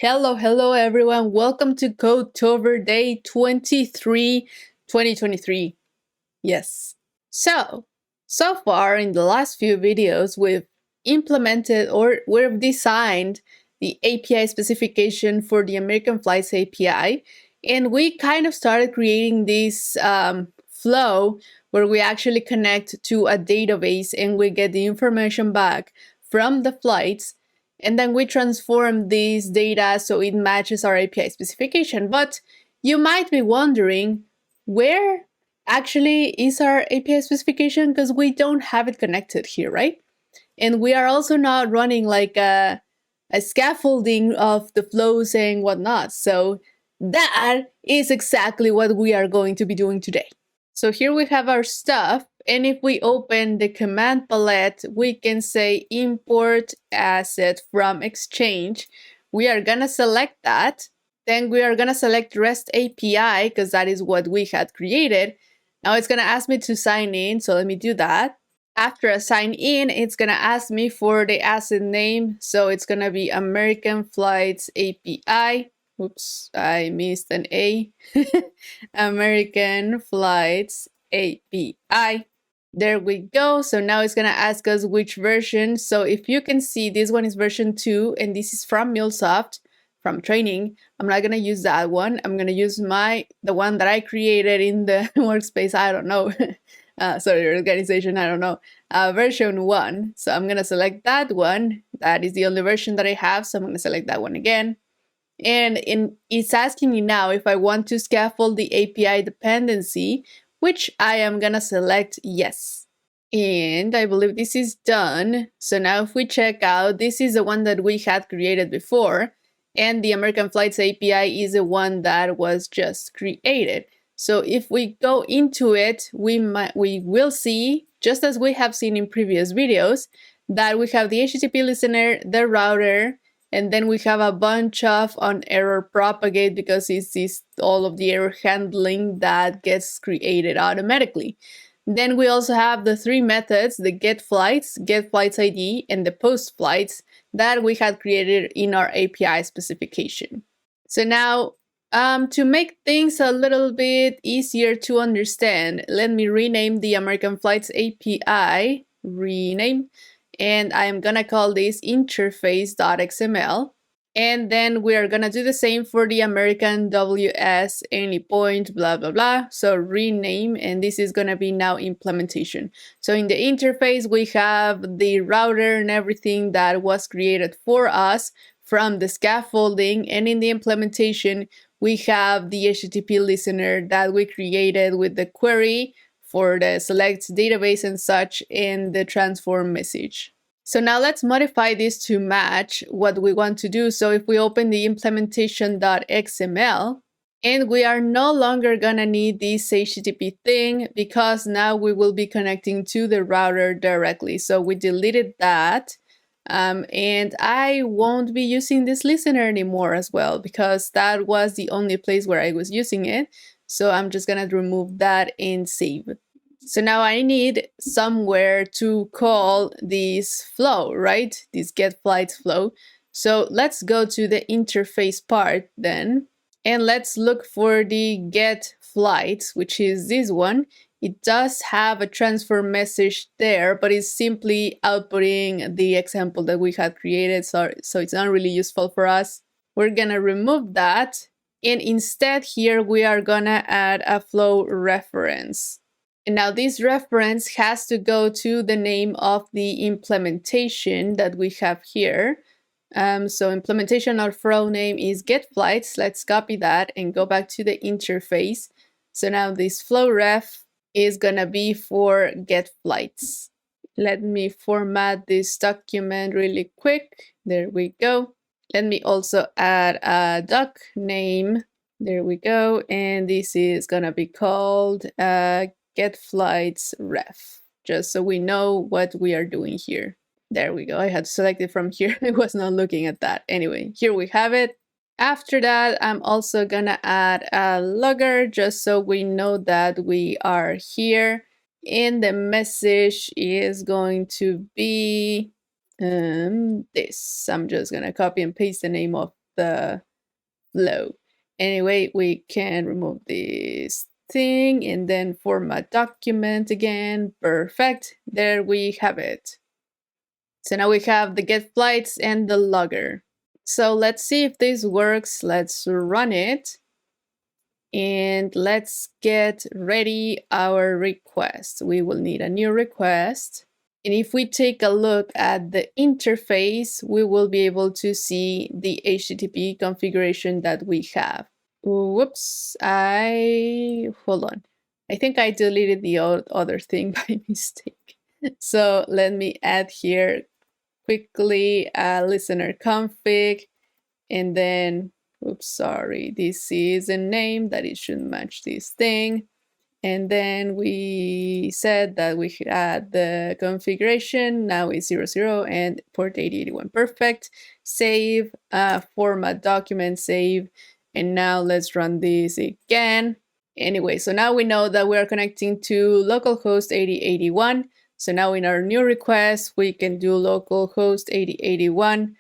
Hello everyone. Welcome to Codetober Day 23, 2023. Yes. So far in the last few videos, we've implemented or we've designed the API specification for the American Flights API. And we kind of started creating this flow where we actually connect to a database and we get the information back from the flights. And then we transform this data so it matches our API specification. But you might be wondering, where actually is our API specification? Because we don't have it connected here, right? And we are also not running like a scaffolding of the flows and whatnot. So that is exactly what we are going to be doing today. So here we have our stuff. And if we open the command palette, we can say import asset from Exchange. We are gonna select that. Then we are gonna select REST API because that is what we had created. Now it's gonna ask me to sign in, so let me do that. After I sign in, it's gonna ask me for the asset name. So it's gonna be American Flights API. Oops, I missed an A. American Flights API. There we go. So now it's going to ask us which version. So if you can see, this one is version 2, and this is from MuleSoft, from training. I'm not going to use that one. I'm going to use the one that I created in the workspace. I don't know. Sorry, organization. I don't know. Version 1. So I'm going to select that one. That is the only version that I have. So I'm going to select that one again. And it's asking me now if I want to scaffold the API dependency, which I am gonna select yes. And I believe this is done. So now if we check out, this is the one that we had created before. And the American Flights API is the one that was just created. So if we go into it, we will see, just as we have seen in previous videos, that we have the HTTP listener, the router, and then we have a bunch of on error propagate because it's all of the error handling that gets created automatically. Then we also have the three methods, the get flights ID, and the post flights that we had created in our API specification. So now, to make things a little bit easier to understand, let me rename the American Flights API, rename. And I'm gonna call this interface.xml. And then we are gonna do the same for the American WS Anypoint, blah, blah, blah. So rename, and this is gonna be now implementation. So in the interface, we have the router and everything that was created for us from the scaffolding. And in the implementation, we have the HTTP listener that we created with the query for the select database and such in the transform message. So now let's modify this to match what we want to do. So if we open the implementation.xml, and we are no longer gonna need this HTTP thing because now we will be connecting to the router directly. So we deleted that. And I won't be using this listener anymore as well because that was the only place where I was using it. So I'm just gonna remove that and save. So now I need somewhere to call this flow, right? This get flights flow. So let's go to the interface part then, and let's look for the get flights, which is this one. It does have a transfer message there, but it's simply outputting the example that we had created. So it's not really useful for us. We're gonna remove that. And instead here, we are gonna add a flow reference. And now this reference has to go to the name of the implementation that we have here. So implementation or flow name is get flights. Let's copy that and go back to the interface. So now this flow ref is gonna be for get flights. Let me format this document really quick. There we go. Let me also add a doc name. There we go. And this is gonna be called get flights ref, just so we know what we are doing here. There we go. I had to select it from here. I was not looking at that. Anyway, here we have it. After that, I'm also gonna add a logger just so we know that we are here. And the message is going to be this. I'm just gonna copy and paste the name of the flow. Anyway, we can remove this thing and then format document again. Perfect. There we have it. So now we have the get flights and the logger. So let's see if this works. Let's run it. And let's get ready our request. We will need a new request. And if we take a look at the interface, we will be able to see the HTTP configuration that we have. Whoops, hold on. I think I deleted the other thing by mistake. So let me add here quickly a listener config, and then, oops, sorry, this is a name that it should match this thing. And then we said that we had the configuration, now it's 00 and port 8081, perfect. Save, format document, save, and now let's run this again. Anyway, so now we know that we are connecting to localhost 8081. So now in our new request, we can do localhost 8081.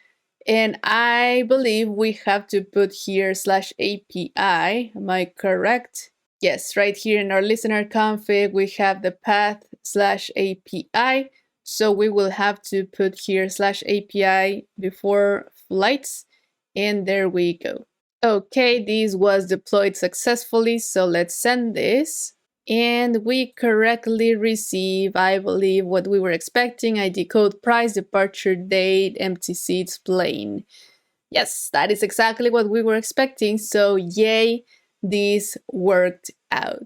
And I believe we have to put here /API, am I correct? Yes, right here in our listener config, we have the path /API. So we will have to put here /API before flights. And there we go. Okay, this was deployed successfully. So let's send this. And we correctly receive, I believe, what we were expecting. ID code, price, departure date, empty seats, plane. Yes, that is exactly what we were expecting. So yay, this worked out.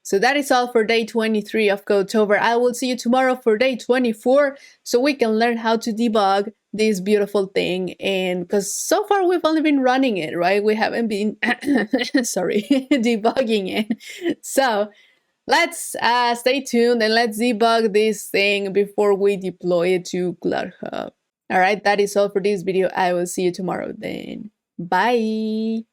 So that is all for day 23 of Codetober. I will see you tomorrow for day 24 so we can learn how to debug this beautiful thing. And because so far we've only been running it, right? We haven't been, sorry, debugging it. So let's stay tuned and let's debug this thing before we deploy it to Cloud Hub. All right, that is all for this video. I will see you tomorrow then. Bye.